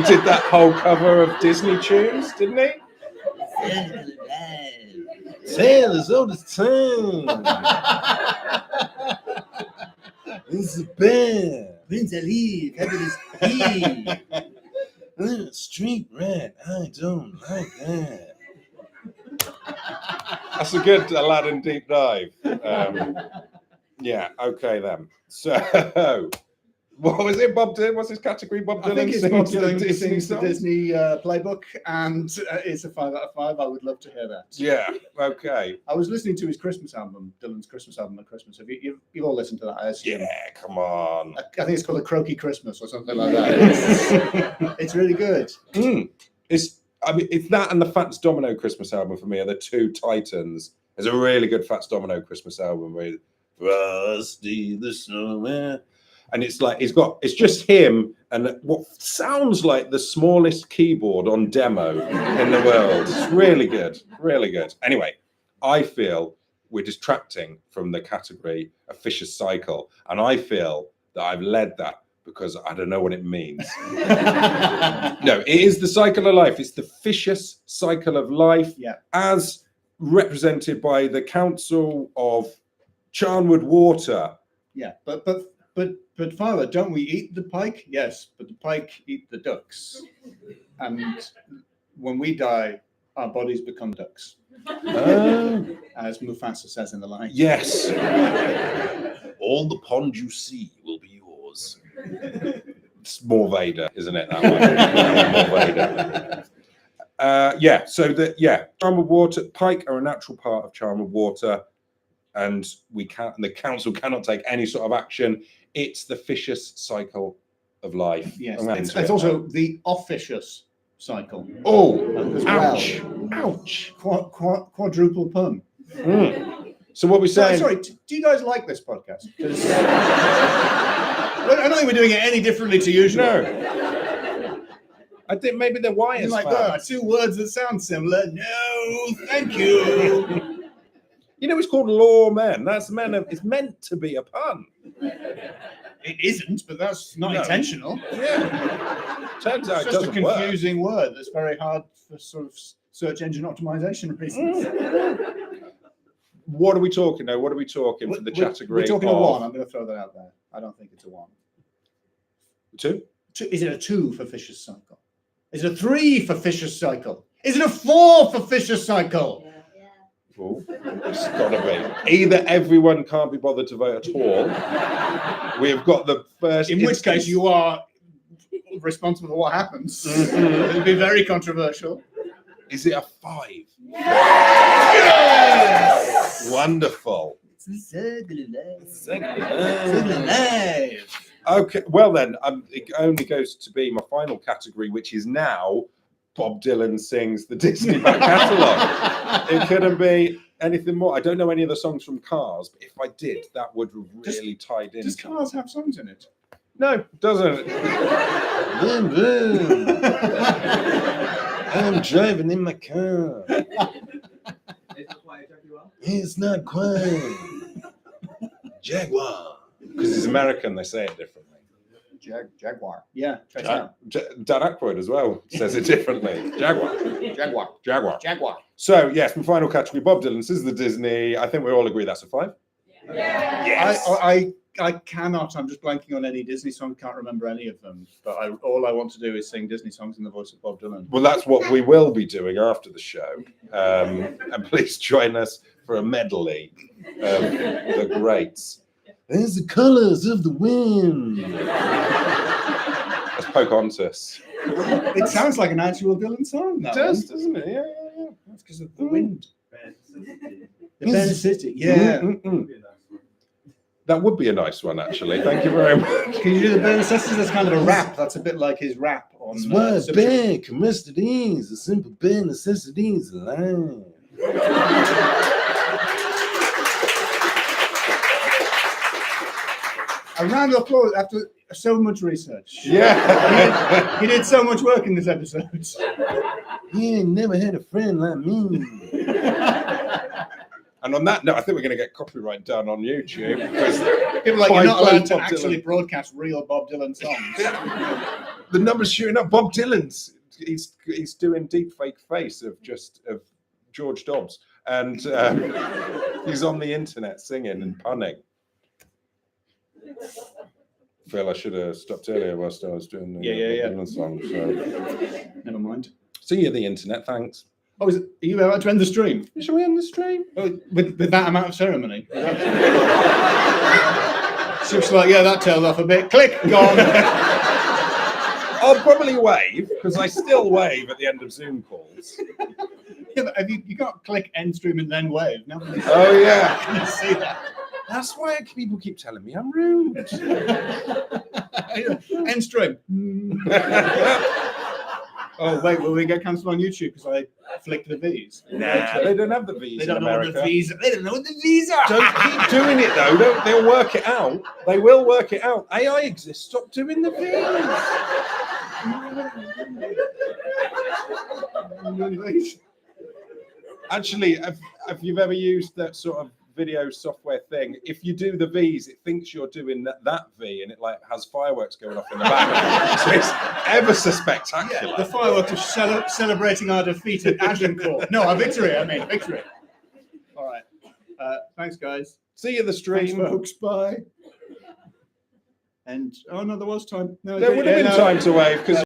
did that whole cover of Disney tunes, didn't he? Sailors all the time. It's a bear. Prince Ali, Headless Cyclist. Street rat. I don't like that. That's a good Aladdin deep dive. Yeah, okay then. So, what was it, Bob Dylan? What's his category? Bob Dylan I think it's sings Bob the Dylan Disney sings the songs? Disney playbook, and it's a 5 out of 5. I would love to hear that. Yeah, okay. I was listening to his Christmas album, Dylan's Christmas album at Christmas. Have you've all listened to that? I assume. Yeah, come on. I think it's called A Croaky Christmas or something like that. It's really good. It's that and the Fats Domino Christmas album for me are the two titans. There's a really good Fats Domino Christmas album with Frosty the Snowman. And it's like it's just him and what sounds like the smallest keyboard on demo in the world. It's really good, really good. Anyway, I feel we're distracting from the category of vicious cycle, and I feel that I've led that because I don't know what it means. No, it is the cycle of life. It's the vicious cycle of life, as represented by the Council of Charnwood Water. Yeah, but Father, don't we eat the pike? Yes, but the pike eat the ducks, and when we die, our bodies become ducks, as Mufasa says in the line. Yes. All the pond you see will be yours. It's more Vader, isn't it? That one. More Vader. Charnwood Water, pike are a natural part of Charnwood Water, and the council cannot take any sort of action. It's the vicious cycle of life. Yes, it's also the officious cycle. Oh, as ouch, well. Ouch. Quadruple pun. So what we're saying... Sorry, do you guys like this podcast? I don't think we're doing it any differently to usual. No. I think maybe they're wires. Like, two words that sound similar. No, thank you. You know, it's called Loremen. That's it's meant to be a pun. It isn't, but that's not intentional. Yeah. Turns out it's it just a doesn't confusing word that's very hard for sort of search engine optimization reasons. What are we talking now? What are we talking for the category? We're talking a 1. I'm going to throw that out there. I don't think it's a 1. 2? Is it a 2 for vicious cycle? Is it a 3 for vicious cycle? Is it a 4 for vicious cycle? Oh, it's got to be. Either everyone can't be bothered to vote at all. We've got the first. In which case, you are responsible for what happens. It'll be very controversial. Is it a 5? Yes! Wonderful. It's the life. Okay, well then, it only goes to be my final category, which is now Bob Dylan sings the Disney back catalogue. It couldn't be anything more. I don't know any of the songs from Cars, but if I did, that would have really tied in. Does Cars have songs in it? No, it doesn't. Boom, boom. I'm driving in my car. It's not quite Jaguar. Because it's American, they say it differently. Jaguar. Yeah, check it out. Dan Aykroyd as well says it differently. Jaguar. Jaguar. So, yes, my final category, Bob Dylan, this is the Disney. I think we all agree that's a 5. Yeah. Yes. I cannot. I'm just blanking on any Disney songs. Can't remember any of them. But all I want to do is sing Disney songs in the voice of Bob Dylan. Well, that's what we will be doing after the show. And please join us for a medley of the greats. There's the colours of the wind. That's Pocahontas. It sounds like an actual Dylan song. It does, doesn't it? Yeah. That's because of the wind. The Ben City. Yeah. That would be a nice one, actually. Thank you very much. Can you do the Ben City? That's kind of a rap. That's a bit like his rap on. Bare necessities, the simple bare necessities of life. A round of applause after so much research. Yeah. He did so much work in this episode. He ain't never had a friend like me. And on that note, I think we're going to get copyright done on YouTube. People are like, you're not allowed to actually broadcast real Bob Dylan songs. The numbers shooting up. Bob Dylan's he's doing deep fake face of George Dobbs, and he's on the internet singing and punning. I feel I should have stopped earlier whilst I was doing the Dylan song. So Never mind. see you, the internet. Thanks. Oh, are you about to end the stream? Shall we end the stream? Oh, with that amount of ceremony? She was like, yeah, that tailed off a bit. Click, gone. I'll probably wave because I still wave at the end of Zoom calls. Yeah, but have you got click, end stream, and then wave? Nobody Oh yeah, can see that. that's why people keep telling me I'm rude. End stream. Oh, wait, will we get cancelled on YouTube because I flicked the V's? Nah, they don't have the V's They in don't know what America. the V's are. They don't know what the V's are. Don't keep doing it though. They'll work it out. They will work it out. AI exists. Stop doing the V's. Actually, have you ever used that sort of video software thing? If you do the V's, it thinks you're doing that V, and it like has fireworks going off in the background. So it's ever so spectacular. Yeah, the fireworks are celebrating our defeat at Agincourt. No, our victory. I mean, victory. All right. Thanks, guys. See you the Thanks, stream. folks. Bye. And oh no, there was time. No, There would have been time to wave because